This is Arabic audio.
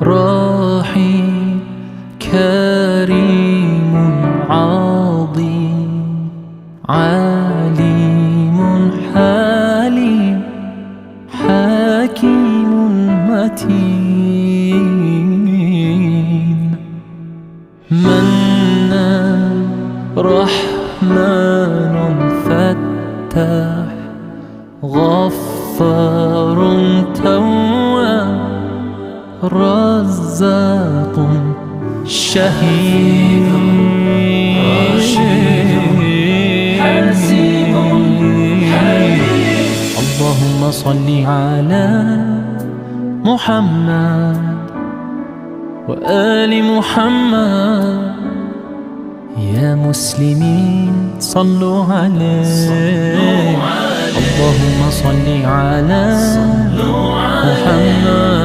رحيم كريم عظيم عليم حليم حكيم متين منان رحمن فتاح غفار تواب رزاق شهيد حسيب حليم. اللهم صل على محمد وآل محمد. يا مسلمين صلوا عليه. اللهم صل على محمد.